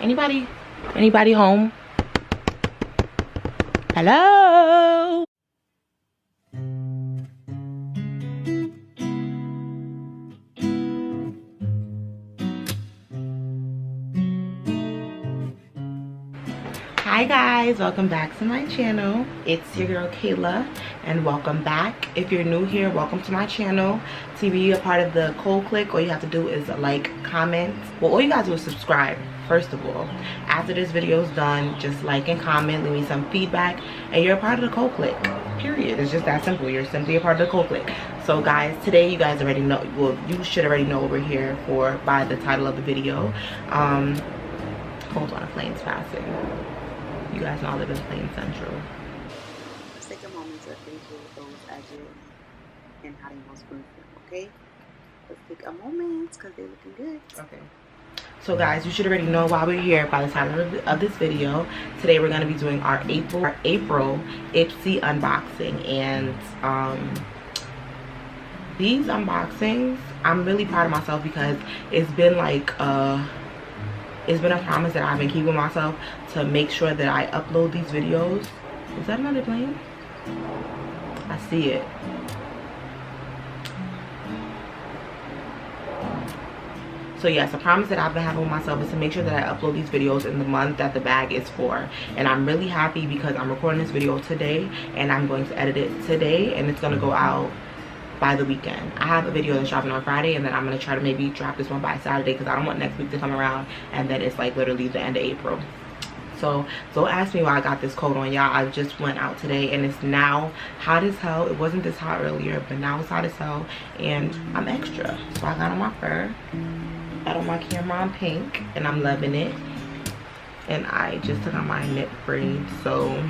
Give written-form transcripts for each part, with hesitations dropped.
Anybody home? Hello? Hi guys, welcome back to my channel. It's your girl Kayla, and welcome back. If you're new here, welcome to my channel. To be a part of the Cold Click, all you have to do is like, comment. Well, all you guys do is subscribe, first of all. After this video is done, just like and comment, leave me some feedback, and you're a part of the Cold Click, period. It's just that simple. You're simply a part of the Cold Click. So guys, today you guys already know, well, you should already know what we're here for by the title of the video. Hold on, a plane's passing. You guys know I live in Plain Central. Let's take a moment to appreciate those edges and how they most smooth them, okay? Let's take a moment because they're looking good. Okay. So guys, you should already know why we're here by the title of this video. Today we're going to be doing our April Ipsy unboxing, and these unboxings, I'm really proud of myself because it's been like it's been a promise that I've been keeping myself to make sure that I upload these videos. Is that another plane? I see it. So yes, a promise that I've been having with myself is to make sure that I upload these videos in the month that the bag is for. And I'm really happy because I'm recording this video today and I'm going to edit it today, and it's going to go out by the weekend. I have a video that's dropping on Friday, and then I'm going to try to maybe drop this one by Saturday because I don't want next week to come around and then it's like literally the end of April. So don't ask me why I got this coat on, y'all. I just went out today and it's now hot as hell. It wasn't this hot earlier, but now it's hot as hell and I'm extra. So I got on my fur, got on my camera on pink, and I'm loving it. And I just took out my knit braids, so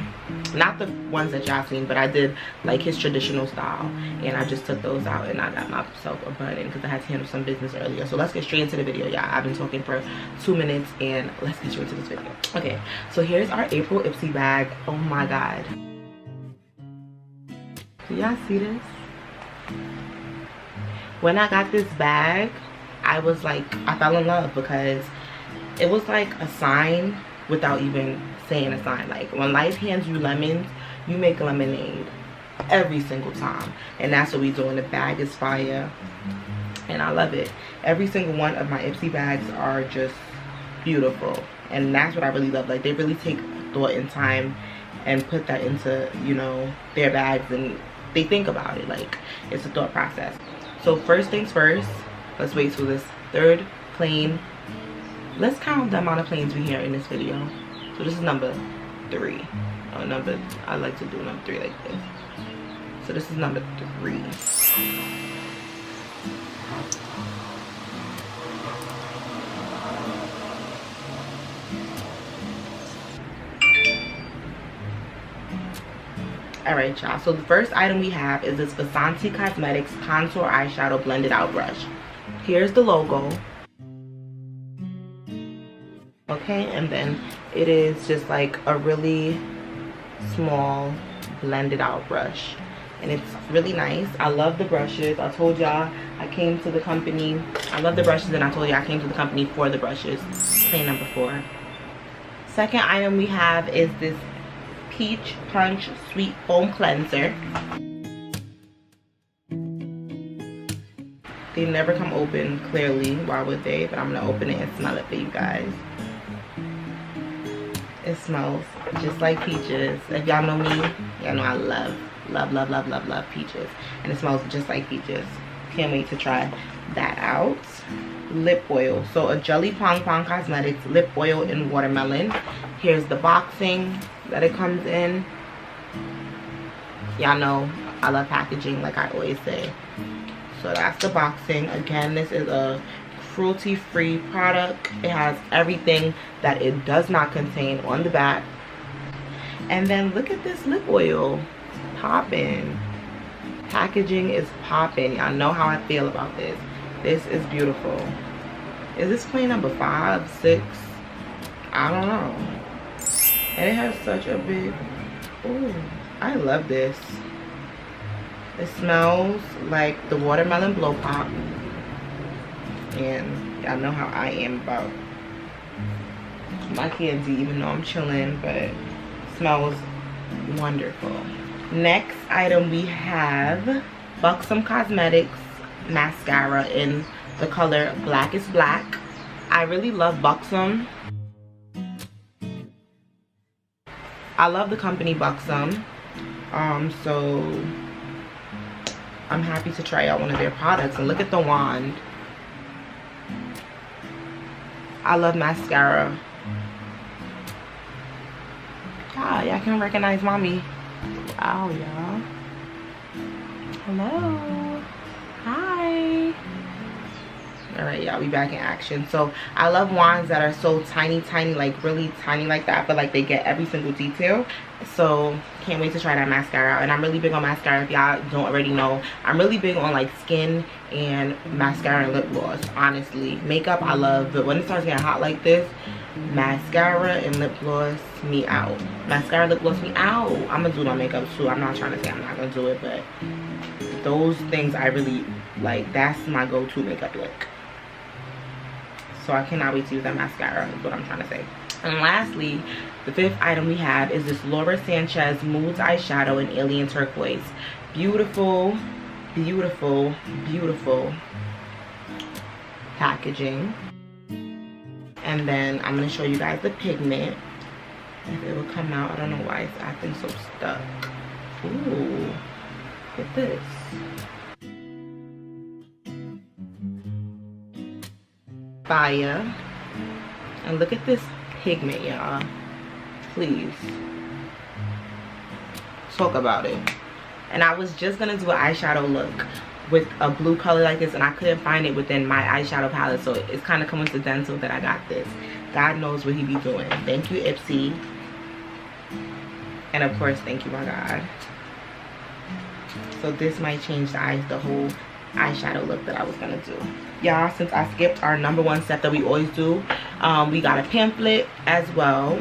not the ones that y'all seen, but I did like his traditional style, and I just took those out and I got myself a bun-in because I had to handle some business earlier. So let's get straight into the video, y'all. I've been talking for 2 minutes and let's get straight into this video. Okay, so here's our April Ipsy bag. Oh my god, do y'all see this? When I got this bag, I was like, I fell in love because it was like a sign without even saying a sign. Like when life hands you lemons, you make lemonade every single time, and that's what we do. And the bag is fire and I love it. Every single one of my Ipsy bags are just beautiful, and that's what I really love. Like they really take thought and time and put that into, you know, their bags, and they think about it. Like it's a thought process. So first things first, let's wait till this third plane. Let's count the amount of planes we hear in this video. So this is number 3. I like to do number 3 like this. So this is number 3. Alright y'all, so the first item we have is this Vasanti Cosmetics Contour Eyeshadow Blended Out Brush. Here's the logo. Okay, and then it is just like a really small blended out brush, and it's really nice. I love the brushes. I told y'all I came to the company, I love the brushes, and I told you I came to the company for the brushes. Plane number 4. Second item we have is this Peach Punch Sweet Foam Cleanser. They never come open clearly, why would they? But I'm gonna open it and smell it for you guys. It smells just like peaches. If y'all know me, y'all know I love peaches, and it smells just like peaches. Can't wait to try that out. Lip oil, so a Jelly Pong Pong Cosmetics lip oil in watermelon. Here's the boxing that it comes in. Y'all know I love packaging, like I always say. So that's the boxing. Again, this is a cruelty-free product. It has everything that it does not contain on the back. And then look at this lip oil popping. Packaging is popping. Y'all know how I feel about this. This is beautiful. Is this plane number 5, 6? I don't know. And it has such a big, ooh, I love this. It smells like the watermelon blow pop. And y'all know how I am about my candy, even though I'm chilling, but it smells wonderful. Next item we have Buxom Cosmetics mascara in the color Black is Black. I really love Buxom. I love the company Buxom. So I'm happy to try out one of their products. And look at the wand. I love mascara. Ah, y'all can recognize mommy. Wow, y'all. Hello. Hi. All right, y'all, we back in action. So I love wands that are so tiny, like really tiny like that. I feel like they get every single detail. So can't wait to try that mascara. And I'm really big on mascara. If y'all don't already know, I'm really big on like skin and mascara and lip gloss. Honestly, makeup I love, but when it starts getting hot like this, mascara and lip gloss me out. Mascara, lip gloss me out. I'm gonna do my makeup too. I'm not trying to say I'm not gonna do it, but those things I really like. That's my go-to makeup look. So I cannot wait to use that mascara, is what I'm trying to say. And lastly, the fifth item we have is this Laura Sanchez Moods eyeshadow in Alien Turquoise. Beautiful, beautiful, beautiful packaging. And then I'm going to show you guys the pigment. If it will come out. I don't know why it's acting so stuck. Ooh, look at this. Fire. And look at this pigment, y'all. Please talk about it. And I was just gonna do an eyeshadow look with a blue color like this, and I couldn't find it within my eyeshadow palette, so it's kind of coincidental that I got this. God knows what he be doing. Thank you, Ipsy. And of course, thank you, my God. So this might change the whole eyeshadow look that I was gonna do. Y'all, since I skipped our #1 step that we always do, we got a pamphlet as well.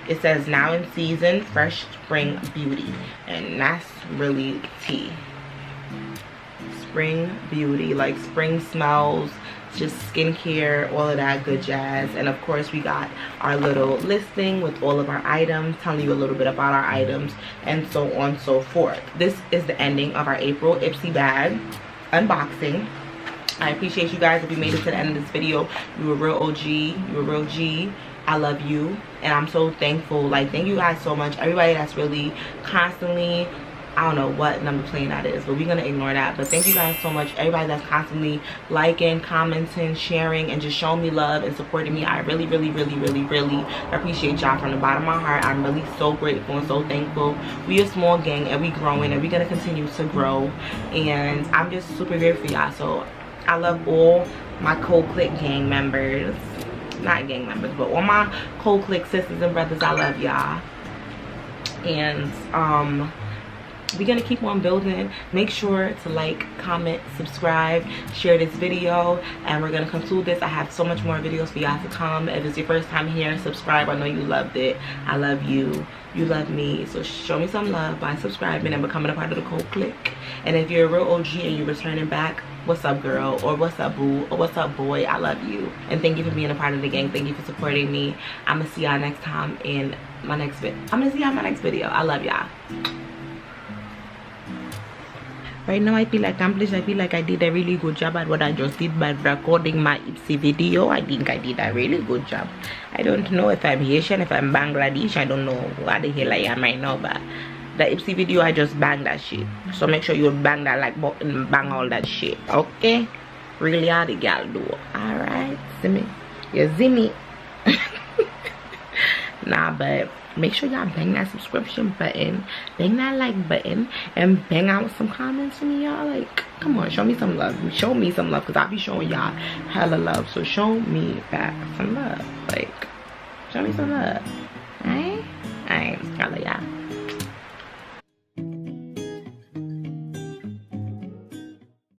It says now in season fresh spring beauty, and that's really tea. Spring beauty, like spring smells, just skincare, all of that good jazz. And of course we got our little listing with all of our items, telling you a little bit about our items, and so on and so forth. This is the ending of our April Ipsy bag unboxing. I appreciate you guys. If you made it to the end of this video, you were real OG, you were real G. I love you, and I'm so thankful. Like, thank you guys so much. Everybody that's really constantly, I don't know what number plane that is, but we're gonna ignore that. But thank you guys so much. Everybody that's constantly liking, commenting, sharing, and just showing me love and supporting me. I really, really, really, really, really appreciate y'all from the bottom of my heart. I'm really so grateful and so thankful. We a small gang, and we growing, and we're gonna continue to grow. And I'm just super grateful for y'all. So I love all my Cold Click gang members. Not gang members, but all my Cold Click sisters and brothers. I love y'all. And we're gonna keep on building. Make sure to like, comment, subscribe, share this video, and we're gonna conclude this. I have so much more videos for y'all to come. If it's your first time here, subscribe. I know you loved it. I love you, you love me, so show me some love by subscribing and becoming a part of the Cold Click. And if you're a real OG and you're returning back, what's up, girl, or what's up, boo, or what's up, boy, I love you. And thank you for being a part of the gang. Thank you for supporting me. I'm gonna see y'all next time in my next video. I love y'all. Right now I feel accomplished. I feel like I did a really good job at what I just did by recording my Ipsy video. I think I did a really good job. I don't know if I'm Haitian, if I'm Bangladesh. I don't know what the hell I am right now, but the Ipsy video, I just banged that shit. So make sure you bang that like button and bang all that shit, okay? Really how the gal do. Alright, see me? You see me? Nah, but make sure y'all bang that subscription button, bang that like button, and bang out some comments for me, y'all. Like, come on, show me some love. Show me some love, because I'll be showing y'all hella love. So show me back some love. Like, show me some love. Alright? Alright, I love y'all.